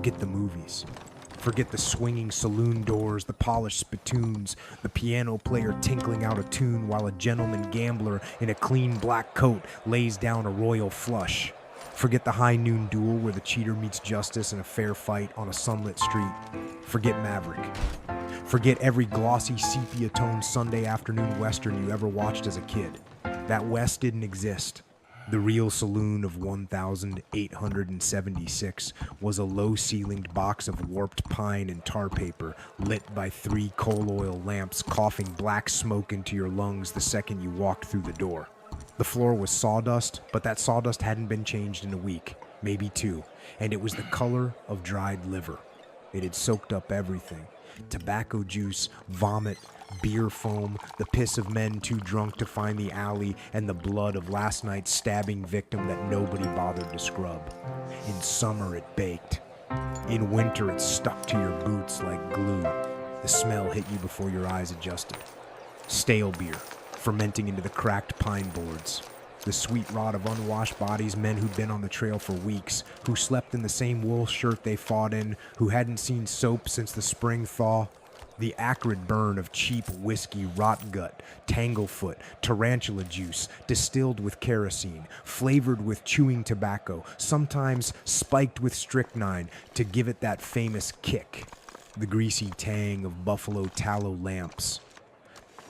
Forget the movies. Forget the swinging saloon doors, the polished spittoons, the piano player tinkling out a tune while a gentleman gambler in a clean black coat lays down a royal flush. Forget the high noon duel where the cheater meets justice in a fair fight on a sunlit street. Forget Maverick. Forget every glossy sepia-toned Sunday afternoon western you ever watched as a kid. That West didn't exist. The real saloon of 1876 was a low-ceilinged box of warped pine and tar paper lit by 3 coal oil lamps coughing black smoke into your lungs the second you walked through the door. The floor was sawdust, but that sawdust hadn't been changed in a week, maybe 2, and it was the color of dried liver. It had soaked up everything. Tobacco juice, vomit, beer foam, the piss of men too drunk to find the alley, and the blood of last night's stabbing victim that nobody bothered to scrub. In summer it baked. In winter it stuck to your boots like glue. The smell hit you before your eyes adjusted. Stale beer, fermenting into the cracked pine boards. The sweet rot of unwashed bodies, men who'd been on the trail for weeks, who slept in the same wool shirt they fought in, who hadn't seen soap since the spring thaw. The acrid burn of cheap whiskey, rot gut, tanglefoot, tarantula juice, distilled with kerosene, flavored with chewing tobacco, sometimes spiked with strychnine to give it that famous kick. The greasy tang of buffalo tallow lamps.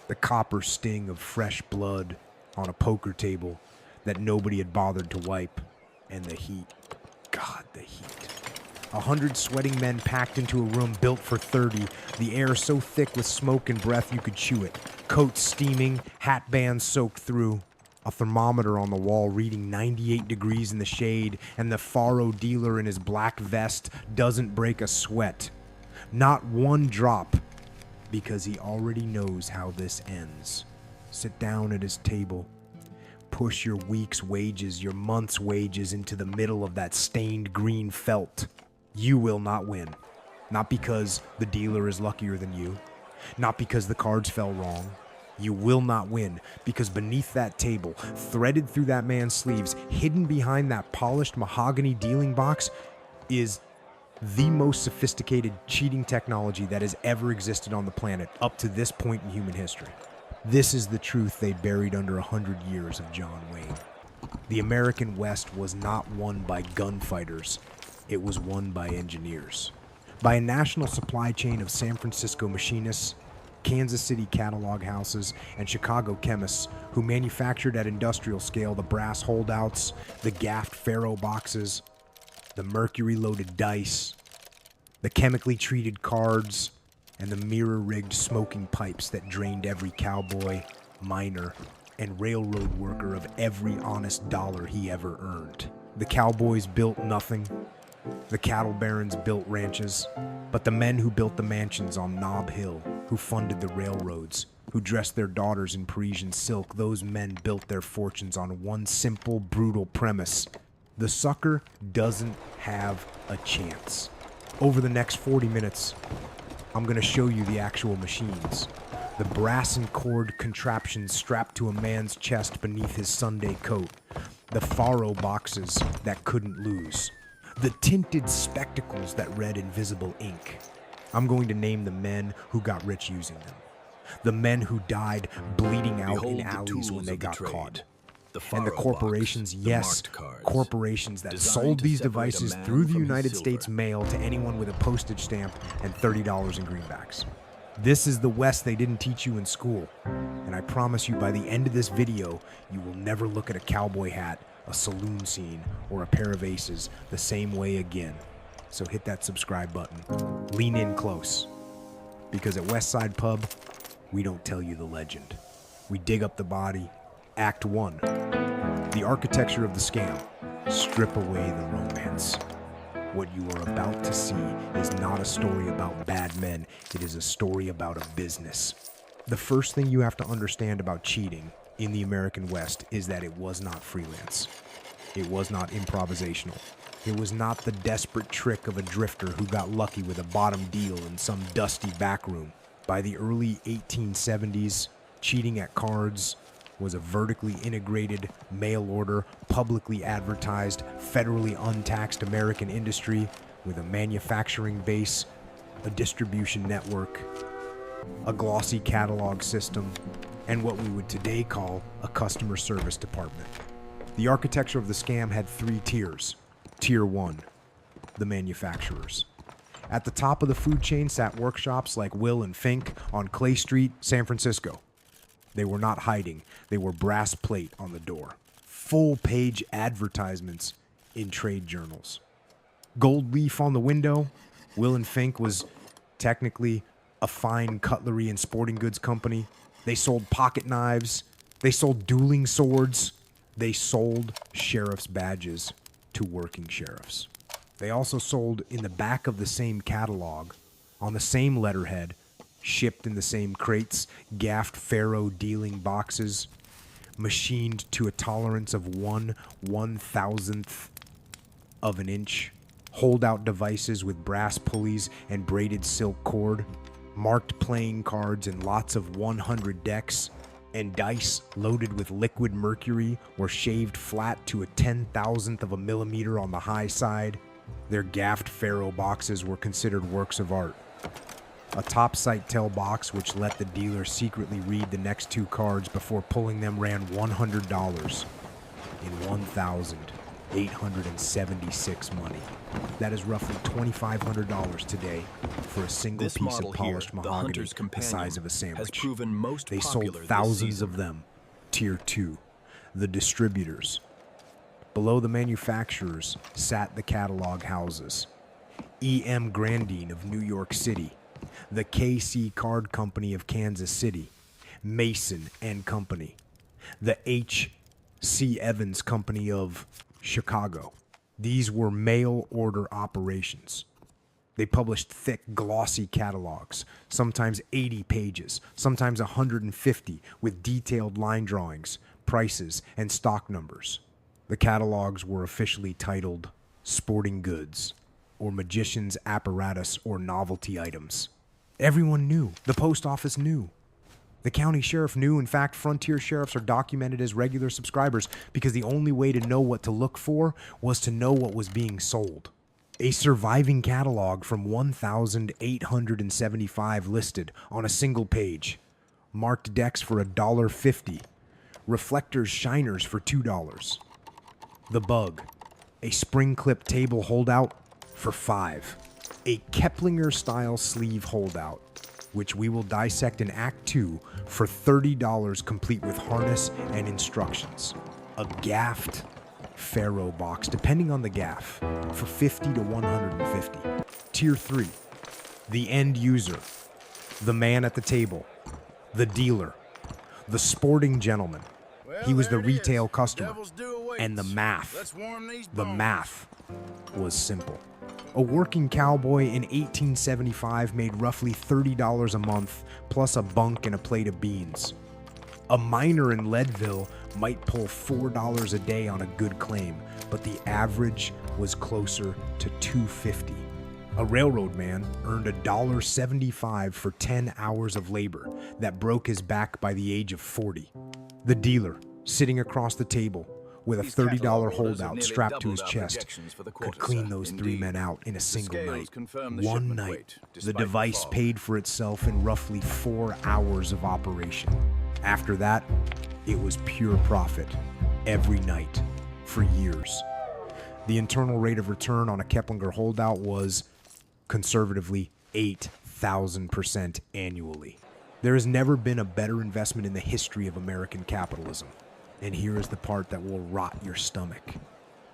The copper sting of fresh blood on a poker table that nobody had bothered to wipe. And the heat. God, the heat. 100 sweating men packed into a room built for 30, the air so thick with smoke and breath you could chew it, coats steaming, hat bands soaked through, a thermometer on the wall reading 98 degrees in the shade, and the faro dealer in his black vest doesn't break a sweat. Not one drop, because he already knows how this ends. Sit down at his table. Push your week's wages, your month's wages into the middle of that stained green felt. You will not win. Not because the dealer is luckier than you. Not because the cards fell wrong. You will not win because beneath that table, threaded through that man's sleeves, hidden behind that polished mahogany dealing box, is the most sophisticated cheating technology that has ever existed on the planet up to this point in human history. This is the truth they buried under 100 years of John Wayne. The American West was not won by gunfighters. It was won by engineers. By a national supply chain of San Francisco machinists, Kansas City catalog houses, and Chicago chemists who manufactured at industrial scale the brass holdouts, the gaffed faro boxes, the mercury-loaded dice, the chemically treated cards, and the mirror-rigged smoking pipes that drained every cowboy, miner, and railroad worker of every honest dollar he ever earned. The cowboys built nothing. The cattle barons built ranches. But the men who built the mansions on Nob Hill, who funded the railroads, who dressed their daughters in Parisian silk, those men built their fortunes on one simple, brutal premise. The sucker doesn't have a chance. Over the next 40 minutes, I'm going to show you the actual machines. The brass and cord contraptions strapped to a man's chest beneath his Sunday coat. The faro boxes that couldn't lose. The tinted spectacles that read invisible ink. I'm going to name the men who got rich using them. The men who died bleeding out in alleys when they got caught. And the corporations, yes, corporations that sold these devices through the United States mail to anyone with a postage stamp and $30 in greenbacks. This is the West they didn't teach you in school. And I promise you by the end of this video, you will never look at a cowboy hat, a saloon scene, or a pair of aces the same way again. So hit that subscribe button. Lean in close. Because at Westside Pub, we don't tell you the legend. We dig up the body. Act 1. The architecture of the scam. Strip away the romance. What you are about to see is not a story about bad men. It is a story about a business. The first thing you have to understand about cheating in the American West is that it was not freelance. It was not improvisational. It was not the desperate trick of a drifter who got lucky with a bottom deal in some dusty back room. By the early 1870s, cheating at cards was a vertically integrated, mail-order, publicly advertised, federally untaxed American industry with a manufacturing base, a distribution network, a glossy catalog system, and what we would today call a customer service department. The architecture of the scam had 3 tiers. Tier 1, the manufacturers. At the top of the food chain sat workshops like Will and Fink on Clay Street, San Francisco. They were not hiding. They were brass plate on the door. Full-page advertisements in trade journals. Gold leaf on the window. Will and Fink was technically a fine cutlery and sporting goods company. They sold pocket knives. They sold dueling swords. They sold sheriff's badges to working sheriffs. They also sold in the back of the same catalog, on the same letterhead, shipped in the same crates, gaffed faro dealing boxes, machined to a tolerance of 1/1000th of an inch, holdout devices with brass pulleys and braided silk cord, marked playing cards in lots of 100 decks, and dice loaded with liquid mercury or shaved flat to a 10,000th of a millimeter on the high side. Their gaffed faro boxes were considered works of art. A top sight tell box which let the dealer secretly read the next 2 cards before pulling them ran $100 in 1,876 money. That is roughly $2,500 today for a single piece of polished mahogany the size of a sandwich. They sold thousands of them. Tier 2, the distributors. Below the manufacturers sat the catalog houses. E.M. Grandine of New York City, the K.C. Card Company of Kansas City, Mason and Company, the H.C. Evans Company of Chicago. These were mail order operations. They published thick, glossy catalogs, sometimes 80 pages, sometimes 150, with detailed line drawings, prices, and stock numbers. The catalogs were officially titled sporting goods, or magician's apparatus or novelty items. Everyone knew. The post office knew. The county sheriff knew. In fact, frontier sheriffs are documented as regular subscribers because the only way to know what to look for was to know what was being sold. A surviving catalog from 1,875 listed on a single page. Marked decks for $1.50. Reflectors shiners for $2. The Bug, a spring clip table holdout for $5. A Keplinger-style sleeve holdout, which we will dissect in Act 2 for $30 complete with harness and instructions. A gaffed faro box, depending on the gaff, for $50 to $150. Tier 3, the end user, the man at the table, the dealer, the sporting gentleman. He was the retail customer, and the math was simple. A working cowboy in 1875 made roughly $30 a month, plus a bunk and a plate of beans. A miner in Leadville might pull $4 a day on a good claim, but the average was closer to $2.50. A railroad man earned $1.75 for 10 hours of labor that broke his back by the age of 40. The dealer, sitting across the table with a $30 holdout strapped to his chest, could clean those 3 men out in a single night. One night, the device paid for itself in roughly 4 hours of operation. After that, it was pure profit every night for years. The internal rate of return on a Keplinger holdout was, conservatively, 8,000% annually. There has never been a better investment in the history of American capitalism. And here is the part that will rot your stomach.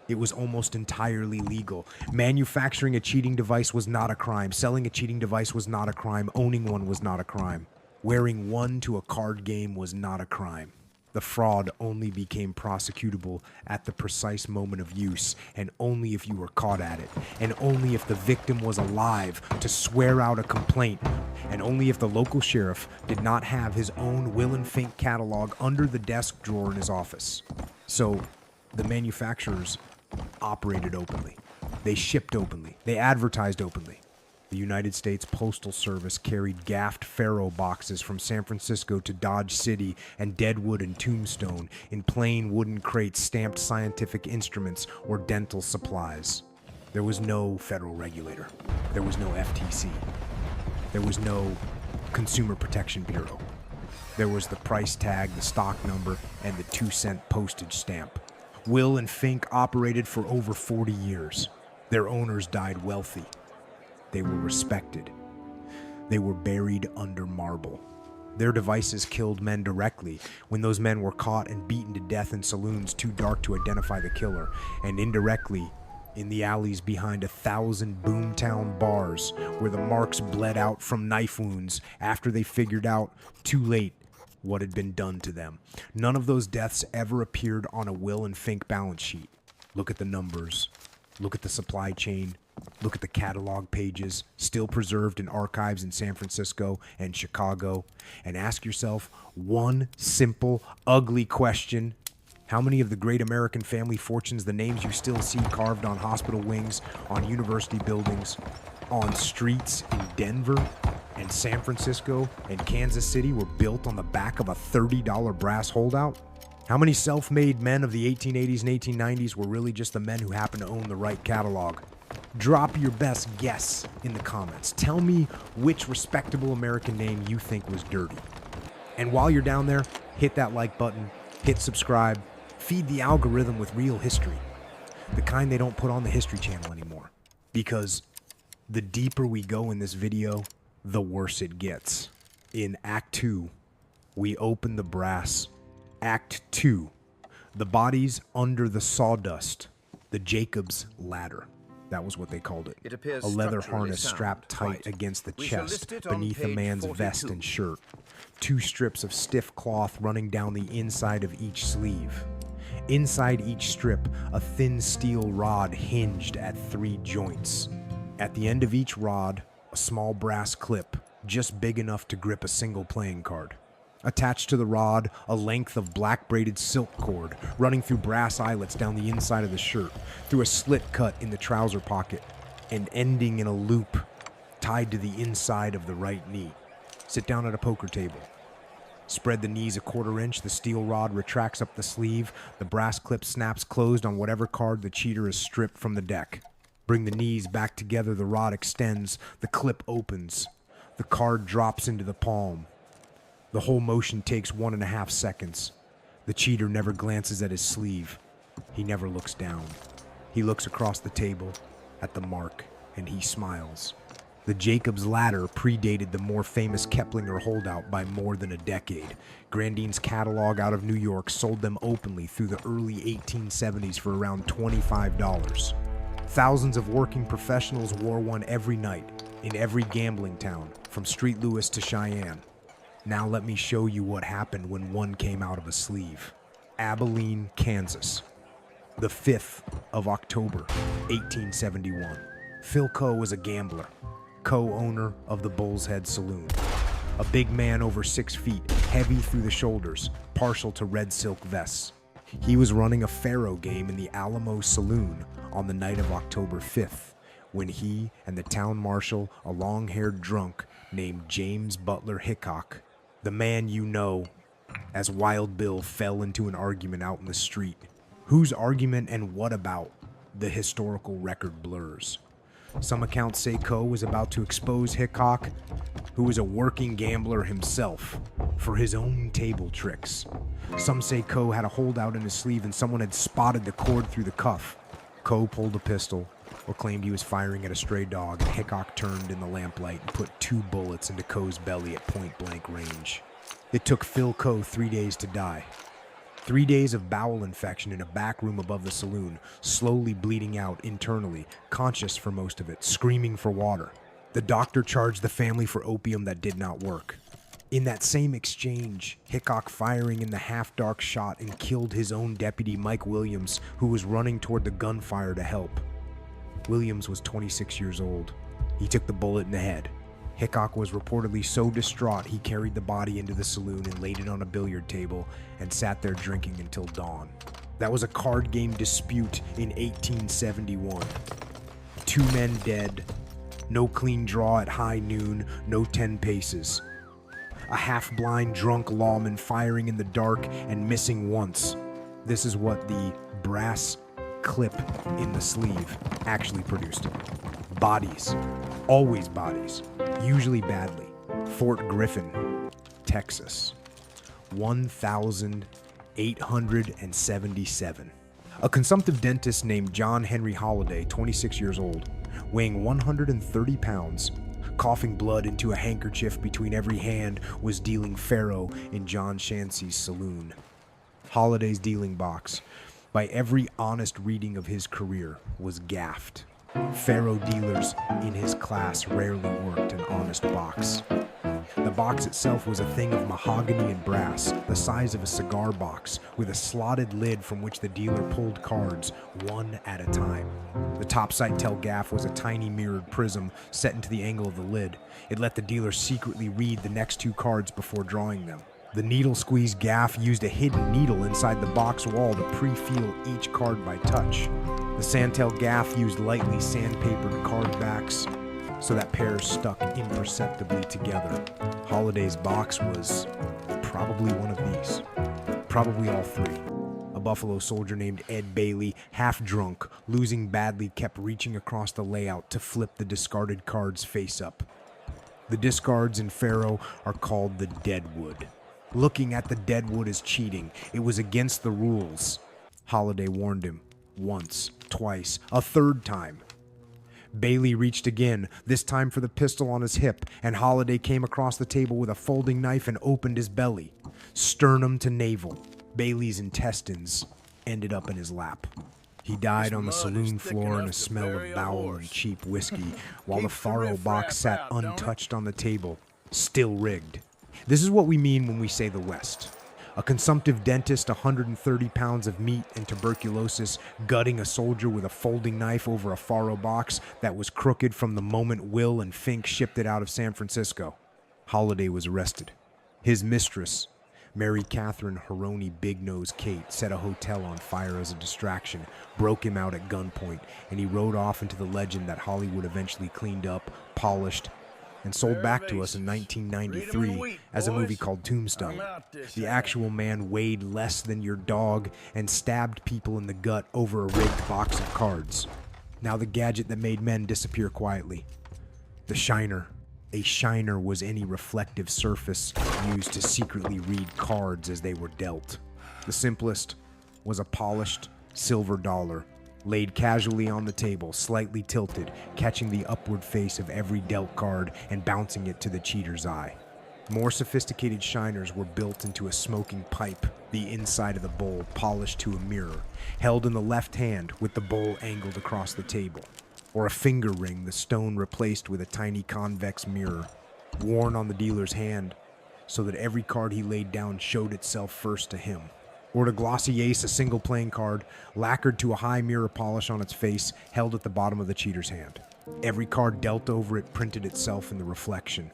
It was almost entirely legal. Manufacturing a cheating device was not a crime. Selling a cheating device was not a crime. Owning one was not a crime. Wearing one to a card game was not a crime. The fraud only became prosecutable at the precise moment of use, and only if you were caught at it, and only if the victim was alive to swear out a complaint, and only if the local sheriff did not have his own Will and Fink catalog under the desk drawer in his office. So, the manufacturers operated openly. They shipped openly. They advertised openly. The United States Postal Service carried gaffed faro boxes from San Francisco to Dodge City and Deadwood and Tombstone in plain wooden crates stamped scientific instruments or dental supplies. There was no federal regulator. There was no FTC. There was no Consumer Protection Bureau. There was the price tag, the stock number, and the 2-cent postage stamp. Will and Fink operated for over 40 years. Their owners died wealthy. They were respected. They were buried under marble. Their devices killed men directly when those men were caught and beaten to death in saloons too dark to identify the killer, and indirectly in the alleys behind 1,000 boomtown bars where the marks bled out from knife wounds after they figured out too late what had been done to them. None of those deaths ever appeared on a Will and Fink balance sheet. Look at the numbers. Look at the supply chain. Look at the catalog pages, still preserved in archives in San Francisco and Chicago, and ask yourself one simple, ugly question. How many of the great American family fortunes, the names you still see carved on hospital wings, on university buildings, on streets in Denver and San Francisco and Kansas City were built on the back of a $30 brass holdout? How many self-made men of the 1880s and 1890s were really just the men who happened to own the right catalog? Drop your best guess in the comments. Tell me which respectable American name you think was dirty. And while you're down there, hit that like button, hit subscribe, feed the algorithm with real history. The kind they don't put on the History Channel anymore. Because the deeper we go in this video, the worse it gets. In Act 2, we open the brass. Act 2, the bodies under the sawdust, the Jacob's ladder. That was what they called it. It appears a leather structurally harness sound. strapped tight Right. against the We shall chest list it on beneath a page man's 42. vest and shirt. 2 strips of stiff cloth running down the inside of each sleeve. Inside each strip, a thin steel rod hinged at 3 joints. At the end of each rod, a small brass clip, just big enough to grip a single playing card. Attached to the rod, a length of black braided silk cord running through brass eyelets down the inside of the shirt, through a slit cut in the trouser pocket, and ending in a loop tied to the inside of the right knee. Sit down at a poker table. Spread the knees a 1/4 inch, the steel rod retracts up the sleeve, the brass clip snaps closed on whatever card the cheater has stripped from the deck. Bring the knees back together, the rod extends, the clip opens, the card drops into the palm. The whole motion takes 1.5 seconds. The cheater never glances at his sleeve. He never looks down. He looks across the table at the mark, and he smiles. The Jacob's ladder predated the more famous Keplinger holdout by more than a decade. Grandine's catalog out of New York sold them openly through the early 1870s for around $25. Thousands of working professionals wore one every night in every gambling town, from Street Louis to Cheyenne. Now let me show you what happened when one came out of a sleeve. Abilene, Kansas. The 5th of October, 1871. Phil Coe was a gambler, co-owner of the Bull's Head Saloon. A big man over 6 feet, heavy through the shoulders, partial to red silk vests. He was running a faro game in the Alamo Saloon on the night of October 5th, when he and the town marshal, a long-haired drunk named James Butler Hickok, the man you know as Wild Bill, fell into an argument out in the street. Whose argument and what about? The historical record blurs. Some accounts say Coe was about to expose Hickok, who was a working gambler himself, for his own table tricks. Some say Coe had a holdout in his sleeve and someone had spotted the cord through the cuff. Coe pulled a pistol, or claimed he was firing at a stray dog, and Hickok turned in the lamplight and put 2 bullets into Coe's belly at point-blank range. It took Phil Coe 3 days to die. 3 days of bowel infection in a back room above the saloon, slowly bleeding out internally, conscious for most of it, screaming for water. The doctor charged the family for opium that did not work. In that same exchange, Hickok firing in the half-dark shot and killed his own deputy Mike Williams, who was running toward the gunfire to help. Williams was 26 years old. He took the bullet in the head. Hickok was reportedly so distraught he carried the body into the saloon and laid it on a billiard table and sat there drinking until dawn. That was a card game dispute in 1871. 2 men dead, no clean draw at high noon, no 10 paces. A half-blind drunk lawman firing in the dark and missing once. This is what the brass clip in the sleeve actually produced bodies. Always bodies. Usually badly. Fort Griffin, Texas. 1,877. A consumptive dentist named John Henry Holliday, 26 years old, weighing 130 pounds, coughing blood into a handkerchief between every hand, was dealing faro in John Shancy's saloon. Holliday's dealing box, by every honest reading of his career, was gaffed. Faro dealers in his class rarely worked an honest box. The box itself was a thing of mahogany and brass, the size of a cigar box, with a slotted lid from which the dealer pulled cards, one at a time. The topside tail gaff was a tiny mirrored prism set into the angle of the lid. It let the dealer secretly read the next two cards before drawing them. The needle squeeze gaff used a hidden needle inside the box wall to pre-feel each card by touch. The sandtail gaff used lightly sandpapered card backs so that pairs stuck imperceptibly together. Holliday's box was probably one of these. Probably all three. A Buffalo soldier named Ed Bailey, half drunk, losing badly, kept reaching across the layout to flip the discarded cards face up. The discards in faro are called the deadwood. Looking at the deadwood is cheating. It was against the rules. Holliday warned him. Once, twice, a third time. Bailey reached again, this time for the pistol on his hip, and Holliday came across the table with a folding knife and opened his belly. Sternum to navel. Bailey's intestines ended up in his lap. He died on the saloon floor in a smell of bowel and cheap whiskey, while the faro box sat untouched on the table, still rigged. This is what we mean when we say the West. A consumptive dentist, 130 pounds of meat and tuberculosis, gutting a soldier with a folding knife over a faro box that was crooked from the moment Will and Fink shipped it out of San Francisco. Holliday was arrested. His mistress, Mary Catherine Haroni Big Nose Kate, set a hotel on fire as a distraction, broke him out at gunpoint, and he rode off into the legend that Hollywood eventually cleaned up, polished, and sold back to us in 1993 as a movie called Tombstone. The actual man weighed less than your dog and stabbed people in the gut over a rigged box of cards. Now the gadget that made men disappear quietly. The shiner. A shiner was any reflective surface used to secretly read cards as they were dealt. The simplest was a polished silver dollar laid casually on the table, slightly tilted, catching the upward face of every dealt card and bouncing it to the cheater's eye. More sophisticated shiners were built into a smoking pipe, the inside of the bowl polished to a mirror, held in the left hand with the bowl angled across the table. Or a finger ring, the stone replaced with a tiny convex mirror, worn on the dealer's hand, so that every card he laid down showed itself first to him. Or to glossy ace, a single playing card, lacquered to a high mirror polish on its face, held at the bottom of the cheater's hand. Every card dealt over it printed itself in the reflection.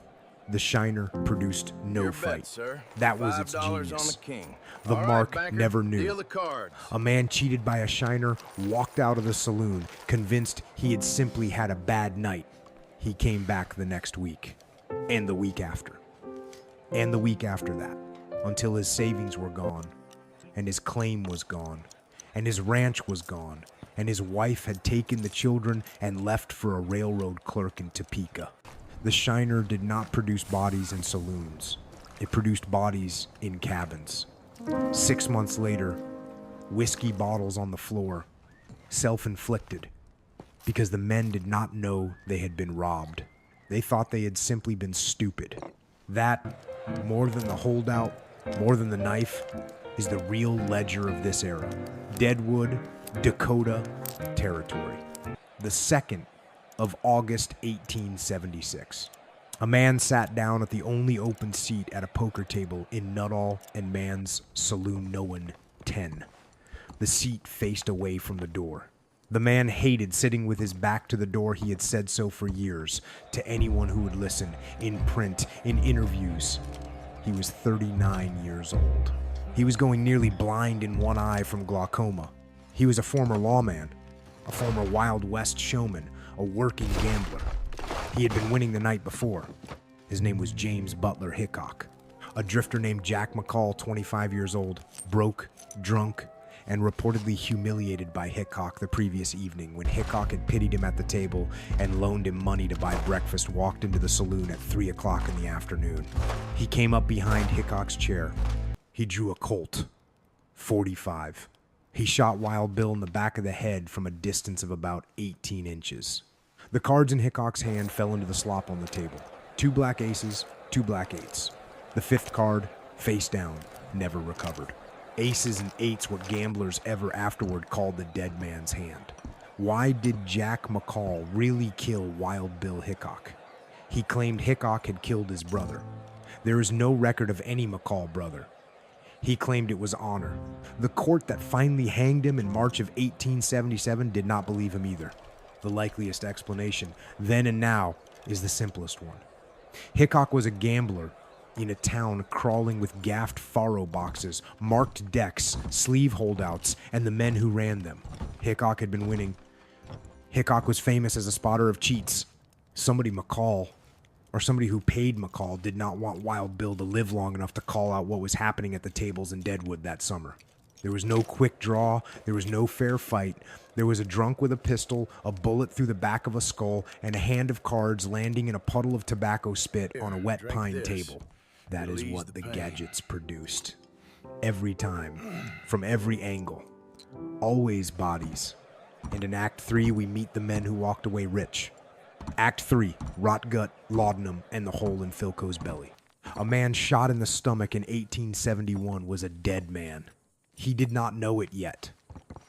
The shiner produced no fight. That was its genius. The mark never knew. A man cheated by a shiner walked out of the saloon, convinced he had simply had a bad night. He came back the next week, and the week after, and the week after that, until his savings were gone, and his claim was gone, and his ranch was gone, and his wife had taken the children and left for a railroad clerk in Topeka. The shiner did not produce bodies in saloons. It produced bodies in cabins. 6 months later, whiskey bottles on the floor, self-inflicted, because the men did not know they had been robbed. They thought they had simply been stupid. That, more than the holdout, more than the knife, is the real ledger of this era. Deadwood, Dakota territory. The 2nd of August 1876. A man sat down at the only open seat at a poker table in Nuttall and Mann's Saloon No. 10. The seat faced away from the door. The man hated sitting with his back to the door. He had said so for years, to anyone who would listen, in print, in interviews. He was 39 years old. He was going nearly blind in one eye from glaucoma. He was a former lawman, a former Wild West showman, a working gambler. He had been winning the night before. His name was James Butler Hickok. A drifter named Jack McCall, 25 years old, broke, drunk, and reportedly humiliated by Hickok the previous evening when Hickok had pitied him at the table and loaned him money to buy breakfast, walked into the saloon at 3 o'clock in the afternoon. He came up behind Hickok's chair. He drew a Colt. 45. He shot Wild Bill in the back of the head from a distance of about 18 inches. The cards in Hickok's hand fell into the slop on the table. 2 black aces, 2 black eights. The 5th card, face down, never recovered. Aces and eights, what gamblers ever afterward called the dead man's hand. Why did Jack McCall really kill Wild Bill Hickok? He claimed Hickok had killed his brother. There is no record of any McCall brother. He claimed it was honor. The court that finally hanged him in March of 1877 did not believe him either. The likeliest explanation, then and now, is the simplest one. Hickok was a gambler in a town crawling with gaffed faro boxes, marked decks, sleeve holdouts, and the men who ran them. Hickok had been winning. Hickok was famous as a spotter of cheats. Somebody who paid McCall did not want Wild Bill to live long enough to call out what was happening at the tables in Deadwood that summer. There was no quick draw. There was no fair fight. There was a drunk with a pistol, a bullet through the back of a skull, and a hand of cards landing in a puddle of tobacco spit on a wet pine table. That is what the gadgets produced. Every time, from every angle. Always bodies. And in Act 3, we meet the men who walked away rich. Act 3, rot gut, laudanum, and the hole in Philco's belly. A man shot in the stomach in 1871 was a dead man. He did not know it yet.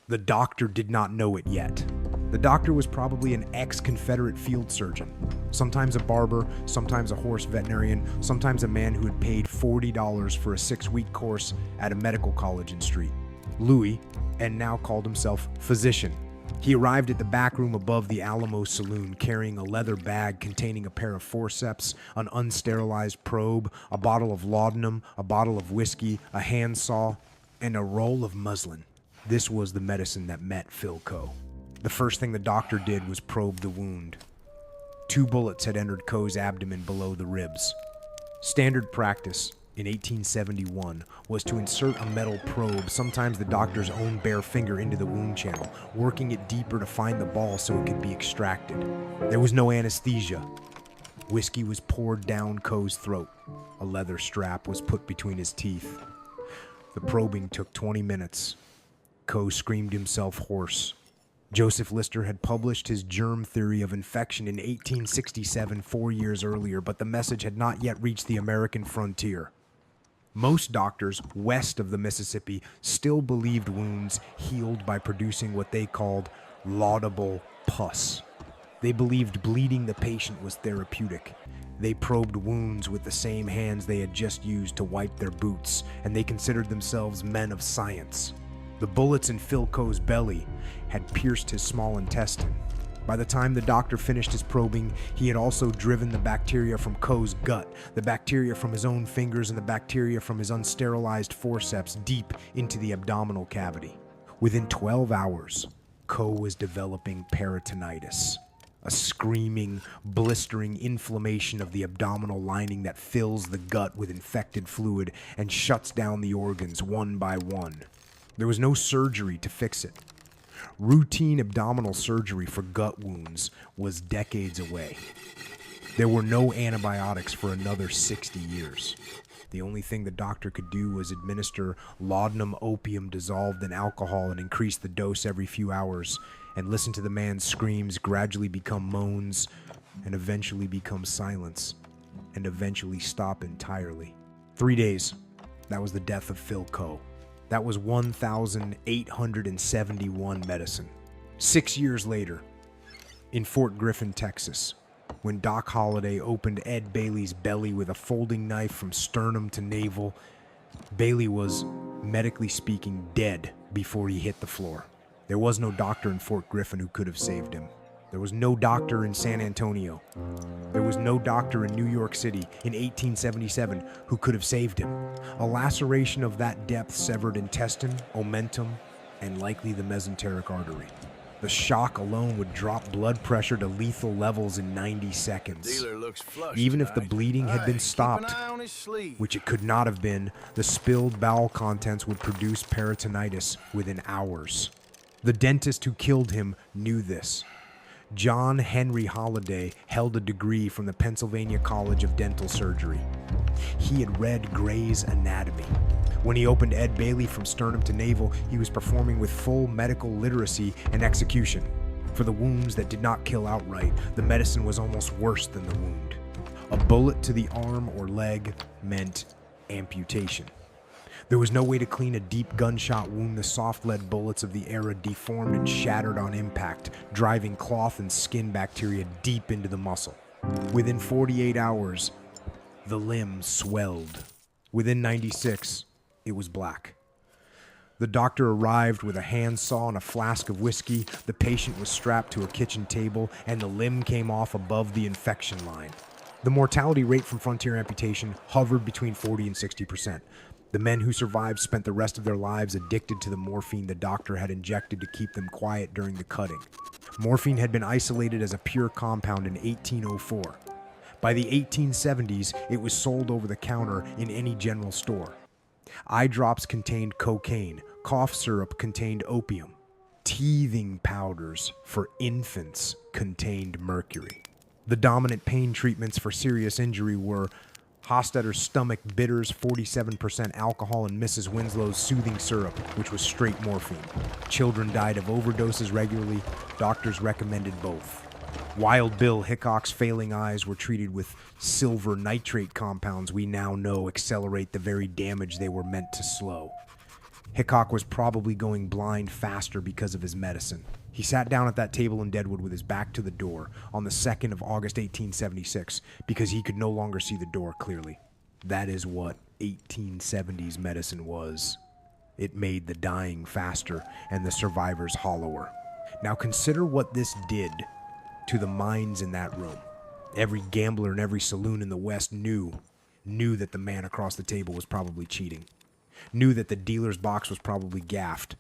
The doctor did not know it yet. The doctor was probably an ex-Confederate field surgeon, sometimes a barber, sometimes a horse veterinarian, sometimes a man who had paid $40 for a 6-week course at a medical college in Street. Louis, and now called himself physician. He arrived at the back room above the Alamo Saloon carrying a leather bag containing a pair of forceps, an unsterilized probe, a bottle of laudanum, a bottle of whiskey, a handsaw, and a roll of muslin. This was the medicine that met Philco. The first thing the doctor did was probe the wound. 2 bullets had entered Coe's abdomen below the ribs. Standard practice in 1871 was to insert a metal probe, sometimes the doctor's own bare finger, into the wound channel, working it deeper to find the ball so it could be extracted. There was no anesthesia. Whiskey was poured down Coe's throat. A leather strap was put between his teeth. The probing took 20 minutes. Coe screamed himself hoarse. Joseph Lister had published his germ theory of infection in 1867, 4 years earlier, but the message had not yet reached the American frontier. Most doctors west of the Mississippi still believed wounds healed by producing what they called laudable pus. They believed bleeding the patient was therapeutic. They probed wounds with the same hands they had just used to wipe their boots, and they considered themselves men of science. The bullets in Philco's belly had pierced his small intestine. By the time the doctor finished his probing, he had also driven the bacteria from Coe's gut, the bacteria from his own fingers, and the bacteria from his unsterilized forceps deep into the abdominal cavity. Within 12 hours, Coe was developing peritonitis, a screaming, blistering inflammation of the abdominal lining that fills the gut with infected fluid and shuts down the organs one by one. There was no surgery to fix it. Routine abdominal surgery for gut wounds was decades away. There were no antibiotics for another 60 years. The only thing the doctor could do was administer laudanum opium dissolved in alcohol and increase the dose every few hours, and listen to the man's screams gradually become moans, and eventually become silence, and eventually stop entirely. 3 days. That was the death of Phil Coe. That was 1,871 medicine. 6 years later, in Fort Griffin, Texas, when Doc Holliday opened Ed Bailey's belly with a folding knife from sternum to navel, Bailey was, medically speaking, dead before he hit the floor. There was no doctor in Fort Griffin who could have saved him. There was no doctor in San Antonio. There was no doctor in New York City in 1877 who could have saved him. A laceration of that depth severed intestine, omentum, and likely the mesenteric artery. The shock alone would drop blood pressure to lethal levels in 90 seconds. Dealer looks flushed Even if the tonight. bleeding had been Keep stopped, an eye on his sleeve. which it could not have been, the spilled bowel contents would produce peritonitis within hours. The dentist who killed him knew this. John Henry Holliday held a degree from the Pennsylvania College of Dental Surgery. He had read Gray's Anatomy. When he opened Ed Bailey from sternum to navel, he was performing with full medical literacy and execution. For the wounds that did not kill outright, the medicine was almost worse than the wound. A bullet to the arm or leg meant amputation. There was no way to clean a deep gunshot wound. The soft lead bullets of the era deformed and shattered on impact, driving cloth and skin bacteria deep into the muscle. Within 48 hours, the limb swelled. Within 96, it was black. The doctor arrived with a handsaw and a flask of whiskey. The patient was strapped to a kitchen table, and the limb came off above the infection line. The mortality rate from frontier amputation hovered between 40 and 60%. The men who survived spent the rest of their lives addicted to the morphine the doctor had injected to keep them quiet during the cutting. Morphine had been isolated as a pure compound in 1804. By the 1870s, it was sold over the counter in any general store. Eye drops contained cocaine. Cough syrup contained opium. Teething powders for infants contained mercury. The dominant pain treatments for serious injury were Hostetter's stomach bitters, 47% alcohol, and Mrs. Winslow's soothing syrup, which was straight morphine. Children died of overdoses regularly. Doctors recommended both. Wild Bill Hickok's failing eyes were treated with silver nitrate compounds we now know accelerate the very damage they were meant to slow. Hickok was probably going blind faster because of his medicine. He sat down at that table in Deadwood with his back to the door on the 2nd of August 1876 because he could no longer see the door clearly. That is what 1870s medicine was. It made the dying faster and the survivors hollower. Now consider what this did to the minds in that room. Every gambler in every saloon in the West knew that the man across the table was probably cheating. Knew that the dealer's box was probably gaffed.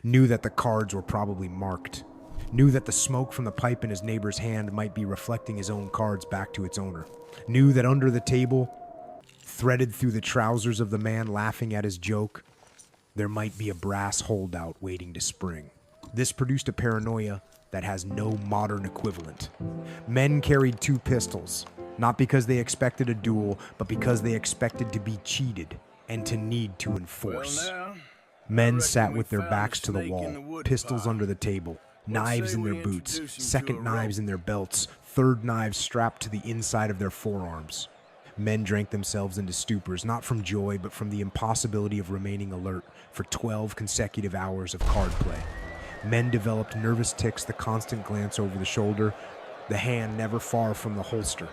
Knew that the cards were probably marked. Knew that the smoke from the pipe in his neighbor's hand might be reflecting his own cards back to its owner. Knew that under the table, threaded through the trousers of the man laughing at his joke, there might be a brass holdout waiting to spring. This produced a paranoia that has no modern equivalent. Men carried 2 pistols, not because they expected a duel, but because they expected to be cheated and to need to enforce. Men sat with their backs to the wall, pistols under the table, knives in their boots, second knives in their belts, third knives strapped to the inside of their forearms. Men drank themselves into stupors, not from joy, but from the impossibility of remaining alert for 12 consecutive hours of card play. Men developed nervous tics, the constant glance over the shoulder, the hand never far from the holster,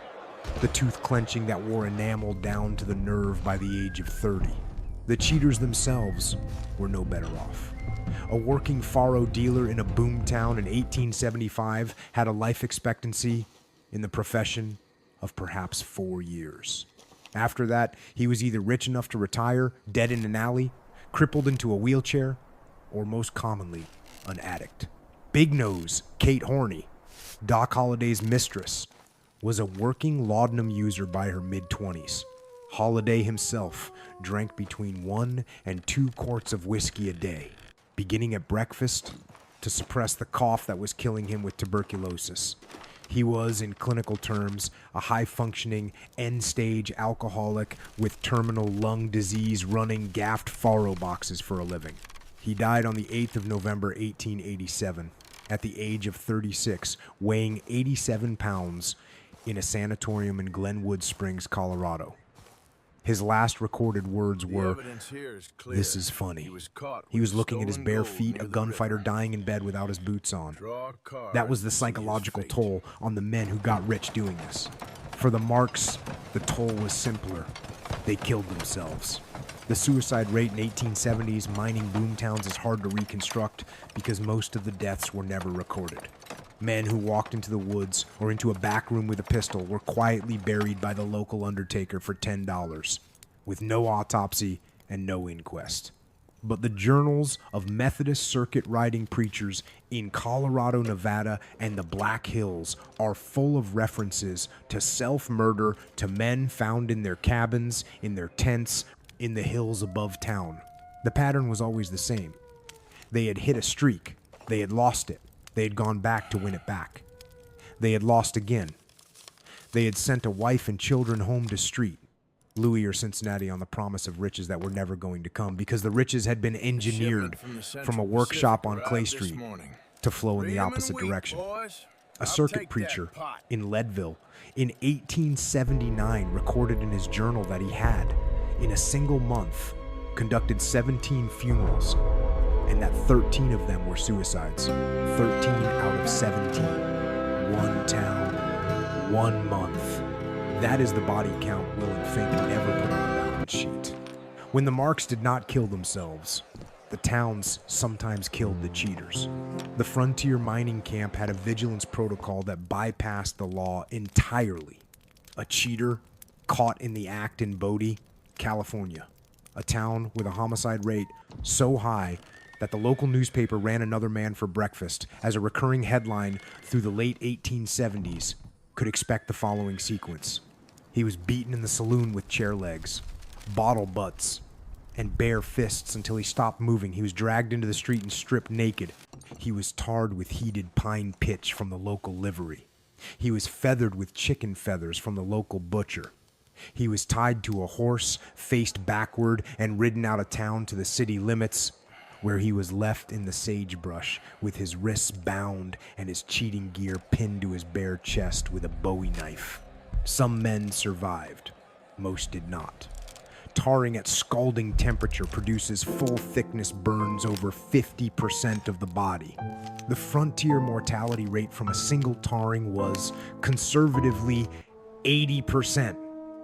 the tooth clenching that wore enamel down to the nerve by the age of 30. The cheaters themselves were no better off. A working faro dealer in a boom town in 1875 had a life expectancy in the profession of perhaps 4 years. After that, he was either rich enough to retire, dead in an alley, crippled into a wheelchair, or most commonly, an addict. Big Nose, Kate Horney, Doc Holliday's mistress, was a working laudanum user by her mid-20s. Holliday himself drank between 1 and 2 quarts of whiskey a day, beginning at breakfast to suppress the cough that was killing him with tuberculosis. He was, in clinical terms, a high-functioning, end-stage alcoholic with terminal lung disease running gaffed faro boxes for a living. He died on the 8th of November, 1887, at the age of 36, weighing 87 pounds in a sanatorium in Glenwood Springs, Colorado. His last recorded words were, "This is funny." He was looking at his bare feet, a gunfighter dying in bed without his boots on. That was the psychological toll on the men who got rich doing this. For the marks, the toll was simpler. They killed themselves. The suicide rate in 1870s mining boomtowns is hard to reconstruct because most of the deaths were never recorded. Men who walked into the woods or into a back room with a pistol were quietly buried by the local undertaker for $10, with no autopsy and no inquest. But the journals of Methodist circuit riding preachers in Colorado, Nevada, and the Black Hills are full of references to self-murder, to men found in their cabins, in their tents, in the hills above town. The pattern was always the same. They had hit a streak. They had lost it. They had gone back to win it back. They had lost again. They had sent a wife and children home to street, Louis or Cincinnati, on the promise of riches that were never going to come, because the riches had been engineered from a workshop on Clay Street to flow in the opposite direction. A circuit preacher in Leadville in 1879 recorded in his journal that he had, in a single month, conducted 17 funerals, and that 13 of them were suicides. 13 out of 17. One town, 1 month. That is the body count Will and Fink never put on a balance sheet. When the Marks did not kill themselves, the towns sometimes killed the cheaters. The frontier mining camp had a vigilance protocol that bypassed the law entirely. A cheater caught in the act in Bodie, California, a town with a homicide rate so high that the local newspaper ran another man for breakfast as a recurring headline through the late 1870s could expect the following sequence. He was beaten in the saloon with chair legs, bottle butts, and bare fists until he stopped moving. He was dragged into the street and stripped naked. He was tarred with heated pine pitch from the local livery. He was feathered with chicken feathers from the local butcher. He was tied to a horse, faced backward, and ridden out of town to the city limits, where he was left in the sagebrush with his wrists bound and his cheating gear pinned to his bare chest with a Bowie knife. Some men survived. Most did not. Tarring at scalding temperature produces full-thickness burns over 50% of the body. The frontier mortality rate from a single tarring was, conservatively, 80%.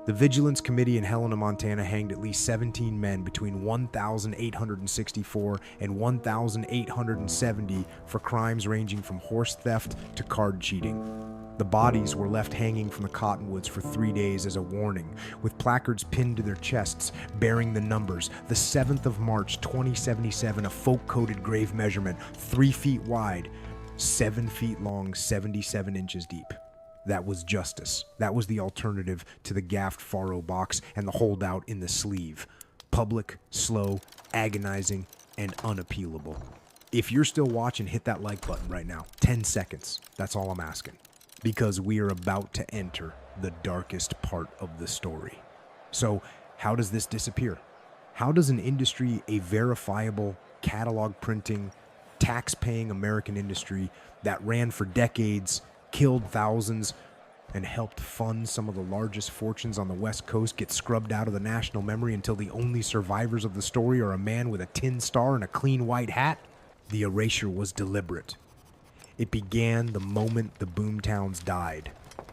The Vigilance Committee in Helena, Montana hanged at least 17 men between 1,864 and 1,870 for crimes ranging from horse theft to card cheating. The bodies were left hanging from the cottonwoods for 3 days as a warning, with placards pinned to their chests bearing the numbers. The 7th of March, 2077, a folk-coded grave measurement, 3 feet wide, 7 feet long, 77 inches deep. That was justice. That was the alternative to the gaffed faro box and the holdout in the sleeve. Public, slow, agonizing, and unappealable. If you're still watching, hit that like button right now. 10 seconds. That's all I'm asking. Because we are about to enter the darkest part of the story. So, how does this disappear? How does an industry, a verifiable, catalog printing, tax-paying American industry that ran for decades, killed thousands, and helped fund some of the largest fortunes on the West Coast get scrubbed out of the national memory until the only survivors of the story are a man with a tin star and a clean white hat? The erasure was deliberate. It began the moment the boomtowns died.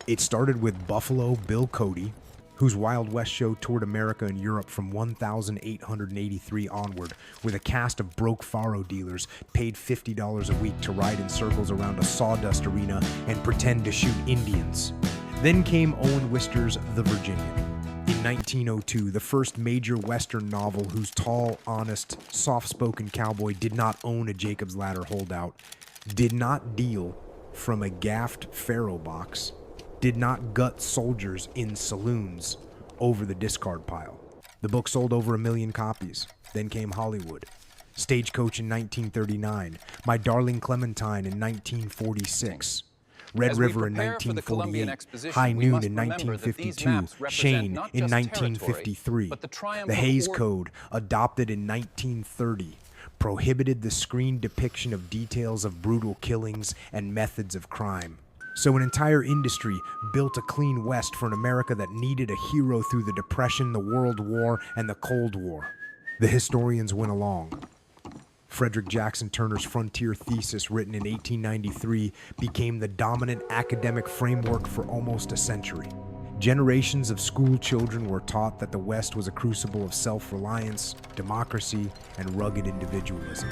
It started with Buffalo Bill Cody, whose Wild West show toured America and Europe from 1883 onward, with a cast of broke faro dealers paid $50 a week to ride in circles around a sawdust arena and pretend to shoot Indians. Then came Owen Wister's The Virginian. In 1902, the first major Western novel whose tall, honest, soft-spoken cowboy did not own a Jacob's Ladder holdout, did not deal from a gaffed faro box, did not gut soldiers in saloons over the discard pile. The book sold over 1 million copies. Then came Hollywood. Stagecoach in 1939. My Darling Clementine in 1946. Red River in 1948, High Noon in 1952, Shane in 1953. The Hays Code, adopted in 1930, prohibited the screen depiction of details of brutal killings and methods of crime. So an entire industry built a clean West for an America that needed a hero through the Depression, the World War, and the Cold War. The historians went along. Frederick Jackson Turner's Frontier Thesis, written in 1893, became the dominant academic framework for almost a century. Generations of school children were taught that the West was a crucible of self-reliance, democracy, and rugged individualism.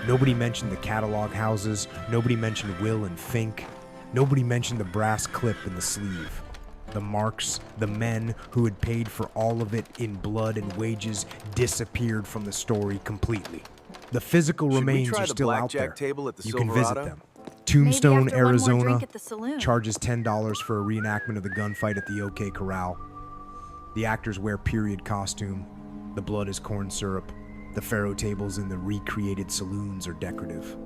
Nobody mentioned the catalog houses, nobody mentioned Will and Fink, nobody mentioned the brass clip in the sleeve. The marks, the men who had paid for all of it in blood and wages disappeared from the story completely. The physical remains are still out there. Table at the You can visit Silverado? them. Tombstone, Maybe after one more Arizona drink at the saloon. charges $10 for a reenactment of the gunfight at the OK Corral. The actors wear period costume. The blood is corn syrup. The faro tables in the recreated saloons are decorative.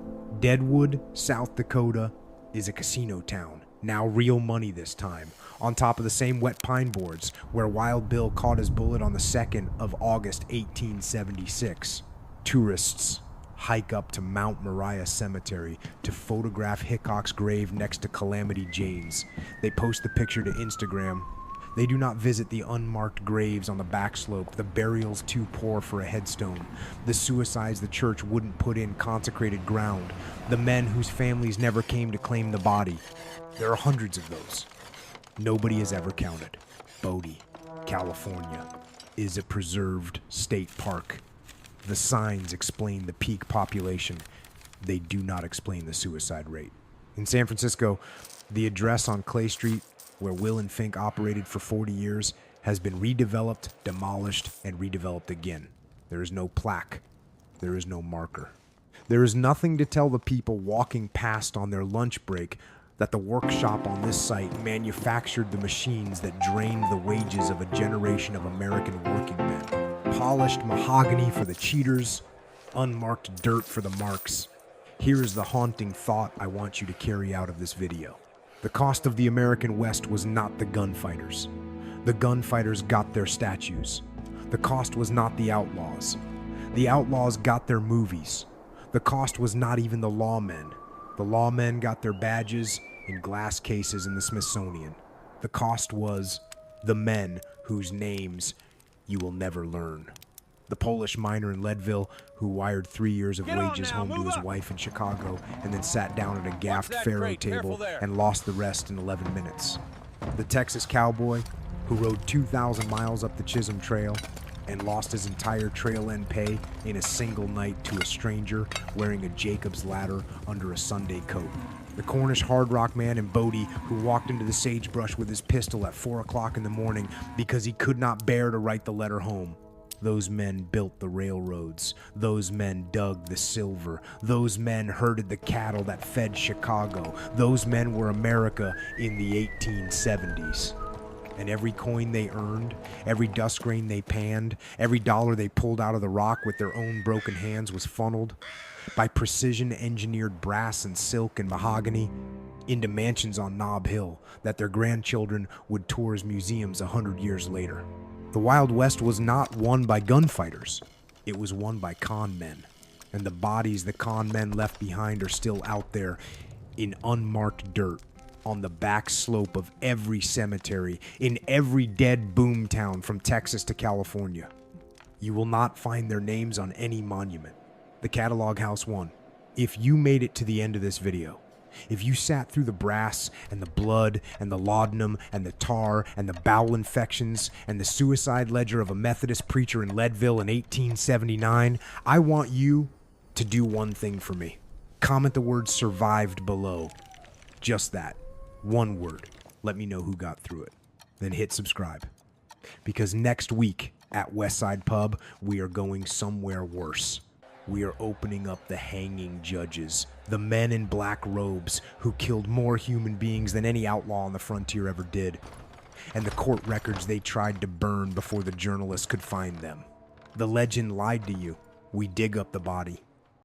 Deadwood, South Dakota is a casino town. Now real money this time, on top of the same wet pine boards where Wild Bill caught his bullet on the 2nd of August 1876. Tourists hike up to Mount Moriah Cemetery to photograph Hickok's grave next to Calamity Jane's. They post the picture to Instagram. They do not visit the unmarked graves on the back slope, the burials too poor for a headstone, the suicides the church wouldn't put in consecrated ground, the men whose families never came to claim the body. There are hundreds of those. Nobody has ever counted. Bodie, California, is a preserved state park. The signs explain the peak population. They do not explain the suicide rate. In San Francisco, the address on Clay Street, where Will and Fink operated for 40 years, has been redeveloped, demolished, and redeveloped again. There is no plaque. There is no marker. There is nothing to tell the people walking past on their lunch break that the workshop on this site manufactured the machines that drained the wages of a generation of American working men. Polished mahogany for the cheaters, unmarked dirt for the marks. Here is the haunting thought I want you to carry out of this video. The cost of the American West was not the gunfighters. The gunfighters got their statues. The cost was not the outlaws. The outlaws got their movies. The cost was not even the lawmen. The lawmen got their badges in glass cases in the Smithsonian. The cost was the men whose names you will never learn. The Polish miner in Leadville who wired 3 years of wages home to his wife in Chicago and then sat down at a gaffed faro table and lost the rest in 11 minutes. The Texas cowboy who rode 2,000 miles up the Chisholm Trail and lost his entire trail end pay in a single night to a stranger wearing a Jacob's ladder under a Sunday coat. The Cornish hard rock man in Bodie who walked into the sagebrush with his pistol at 4 o'clock in the morning because he could not bear to write the letter home. Those men built the railroads. Those men dug the silver. Those men herded the cattle that fed Chicago. Those men were America in the 1870s. And every coin they earned, every dust grain they panned, every dollar they pulled out of the rock with their own broken hands was funneled by precision-engineered brass and silk and mahogany into mansions on Nob Hill that their grandchildren would tour as museums 100 years later. The Wild West was not won by gunfighters. It was won by con men. And the bodies the con men left behind are still out there in unmarked dirt on the back slope of every cemetery in every dead boomtown from Texas to California. You will not find their names on any monument. The Catalog House won. If you made it to the end of this video, if you sat through the brass and the blood and the laudanum and the tar and the bowel infections and the suicide ledger of a Methodist preacher in Leadville in 1879, I want you to do one thing for me. Comment the word survived below. Just that. One word. Let me know who got through it. Then hit subscribe. Because next week at Westside Pub, we are going somewhere worse. We are opening up the hanging judges, the men in black robes who killed more human beings than any outlaw on the frontier ever did, and the court records they tried to burn before the journalists could find them. The legend lied to you. We dig up the body.